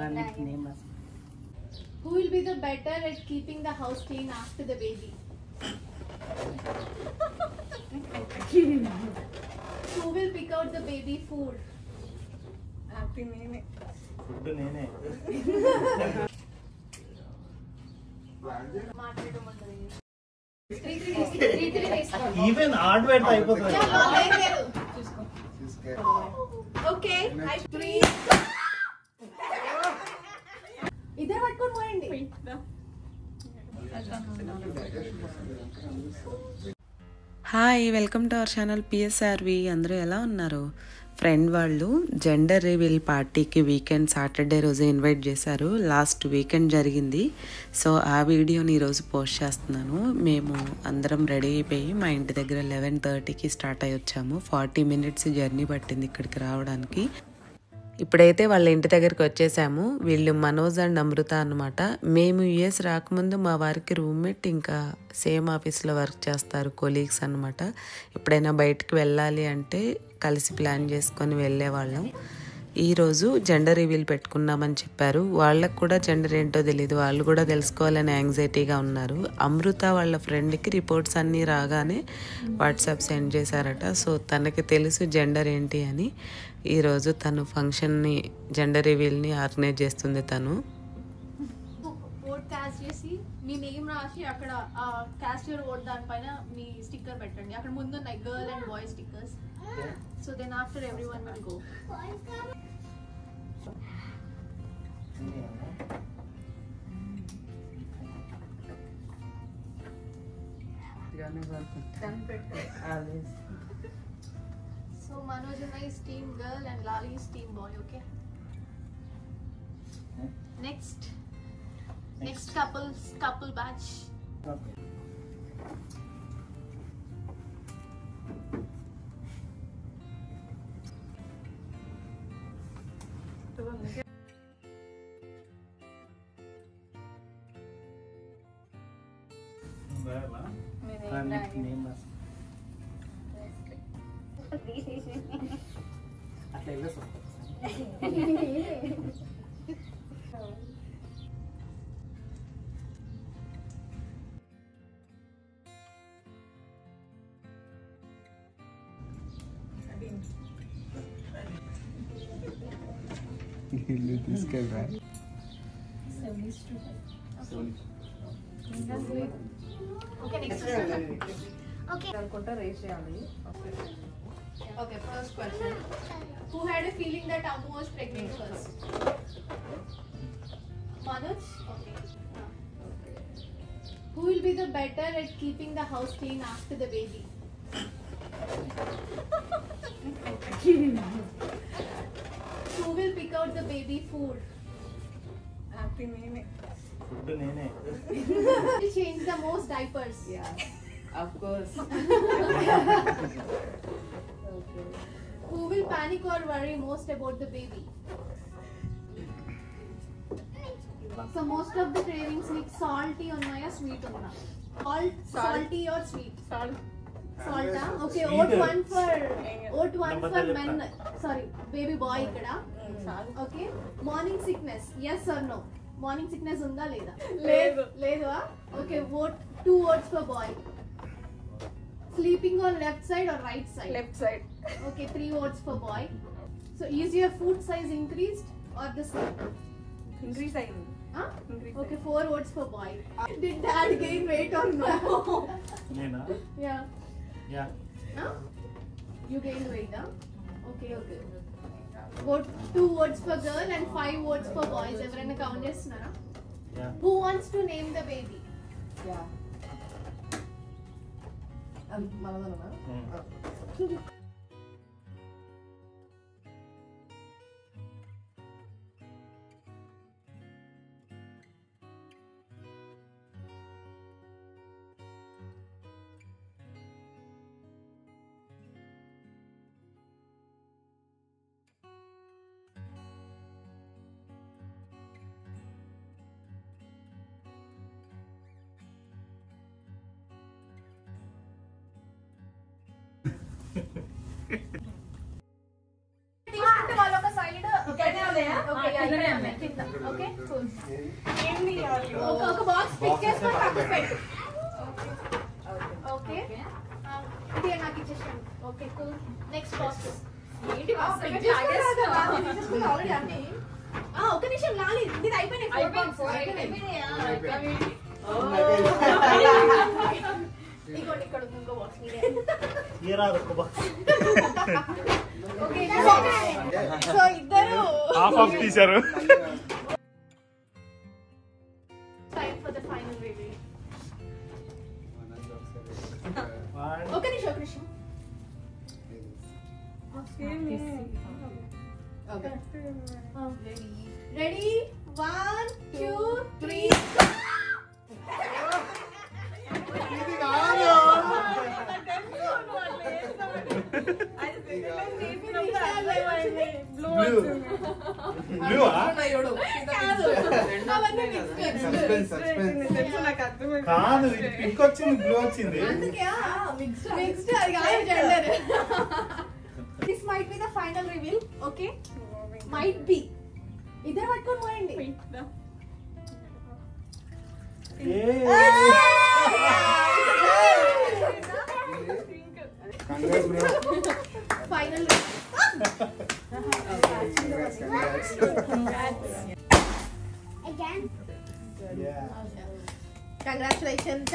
name. Who will be the better at keeping the house clean after the baby? Who will pick out the baby food? Food nene. Even hard way type of. Okay, I three. इधर पटकोन मोयंडी. Hi, welcome to our channel PSRV. అందరూ ఎలా ఉన్నారు? Friend వాళ్ళు gender reveal పార్టీకి weekend Saturday రోజు invite చేశారు. లాస్ట్ వీకెండ్ జరిగింది. సో ఆ వీడియోని ఈరోజు పోస్ట్ చేస్తున్నాను. మేము అందరం రెడీ అయిపోయి మా ఇంటి దగ్గర 11:30కి స్టార్ట్ అయ్యి వచ్చాము. 40 minutes జర్నీ పట్టింది ఇక్కడికి రావడానికి. ఇప్పుడైతే వాళ్ళ ఇంటి దగ్గరికి వచ్చేసాము. వీళ్ళు మనోజ్ అండ్ అమృత అనమాట. మేము యుఎస్ రాకముందు మా వారికి రూమ్మేట్, ఇంకా సేమ్ ఆఫీస్లో వర్క్ చేస్తారు, కొలీగ్స్ అనమాట. ఎప్పుడైనా బయటకు వెళ్ళాలి అంటే కలిసి ప్లాన్ చేసుకొని వెళ్ళేవాళ్ళం. ఈరోజు జెండర్ రివీల్ పెట్టుకున్నామని చెప్పారు. వాళ్ళకు కూడా జెండర్ ఏంటో తెలియదు, వాళ్ళు కూడా తెలుసుకోవాలని యాంగ్జైటీగా ఉన్నారు. అమృత వాళ్ళ ఫ్రెండ్కి రిపోర్ట్స్ అన్నీ రాగానే వాట్సాప్ సెండ్ చేశారట. సో తనకి తెలుసు జెండర్ ఏంటి అని. ఈరోజు తను ఫంక్షన్ని, జెండర్ రివీల్ని ఆర్గనైజ్ చేస్తుంది. తను ఓట్ క్యాస్ట్ చేసి మీ నేమ్ రాసి అక్కడ క్యాస్ట్ యువర్ ఓట్ దానిపైన మీ స్టిక్కర్ పెట్టండి. అక్కడ ముందు ఉన్నాయి girl and boy stickers. So then after everyone will go. So Manoj and I is team girl and Lali is team boy, okay? Next couple batch. Okay. Name. అట్లా వెళ్ళి తీసుకెళ్ళరా. Okay, next. Okay. Okay, first question. Who had a feeling that Ammu was pregnant first? Manoj? Okay. Who will be the better at keeping the house clean after the baby? Who will pick out the baby food? Food nene. Who will change the most diapers? Yeah, of course. Okay. Who will panic or worry most about the baby? So most of the cravings like salty unnaya, sweet unna. Salty or sweet? Salt. Salt, huh? Okay, Sweet. oat one for men. Sorry, baby boy ikkada. Okay. Morning sickness, yes or no? Morning sickness unda leda? Ledva? Okay, vote 2 votes for boy. Sleeping on left side or right side? Left side. Okay, 3 votes for boy. So is your food size increased or the same? Increase I know. Huh? Increase. Okay, 4 votes for boy. Did dad gain weight or no? Nena. Yeah. Yeah. Huh? You gained weight, huh? Okay. Vote 2 votes for girl and 5 votes for boys. Everyone count chestunara? Yeah. Who wants to name the baby? Yeah. Maladana. Okay cool next process ఏంటి already అన్ని ఒక నిమిషం లాలి ఇది అయిపోయినాయి ఇదిగోండి ఇక్కడ ఇంకో బాక్స్ మీరే ఏ రాదు ఒక్క బాక్స్ ఓకే సో ఇద్దరు హాఫ్ ఆఫ్ తీశారు. Time for the final review ఒక నిమిషం ఓకే రెడీ 1 2 3 కాదు ఇది పింక్ వచ్చింది బ్లూ వచ్చింది. నెక్స్ట్ అది కాదు gender this might be the final reveal okay might be ఇద్దరు పట్టుకొని పోయండి ఫైనల్ again congratulations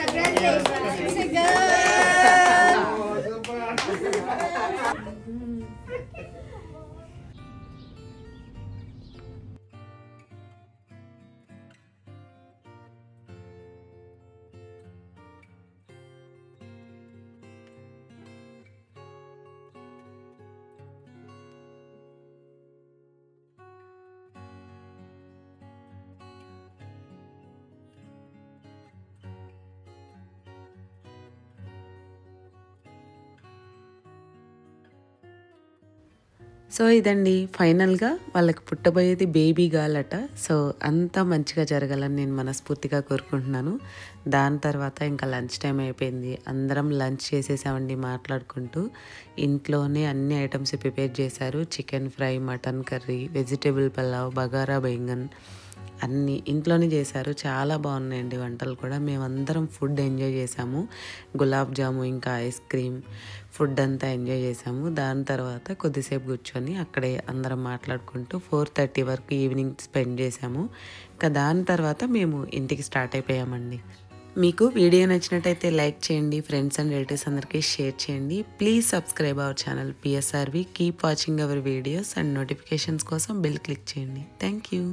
సో ఇదండి ఫైనల్గా వాళ్ళకి పుట్టబోయేది బేబీ గర్ల్. సో అంతా మంచిగా జరగాలని నేను మనస్ఫూర్తిగా కోరుకుంటున్నాను. దాని తర్వాత ఇంకా లంచ్ టైం అయిపోయింది. అందరం లంచ్ చేసేసామండి మాట్లాడుకుంటూ. ఇంట్లోనే అన్ని ఐటమ్స్ ప్రిపేర్ చేశారు. Chicken fry, mutton curry, vegetable pulao, bagara baingan అన్నీ ఇంట్లోనే చేశారు. చాలా బాగున్నాయండి వంటలు కూడా. మేమందరం ఫుడ్ ఎంజాయ్ చేసాము. గులాబ్ జాము ఇంకా ఐస్ క్రీమ్ ఫుడ్ అంతా ఎంజాయ్ చేసాము. దాని తర్వాత కొద్దిసేపు కూర్చొని అక్కడే అందరం మాట్లాడుకుంటూ 4:30 వరకు ఈవినింగ్ స్పెండ్ చేసాము. ఇంకా దాని తర్వాత మేము ఇంటికి స్టార్ట్ అయిపోయామండి. మీకు వీడియో నచ్చినట్టయితే లైక్ చేయండి, ఫ్రెండ్స్ అండ్ రిలేటివ్స్ అందరికీ షేర్ చేయండి. Please subscribe our channel PSRV. Keep watching our videos and notifications కోసం బెల్ క్లిక్ చేయండి. Thank you.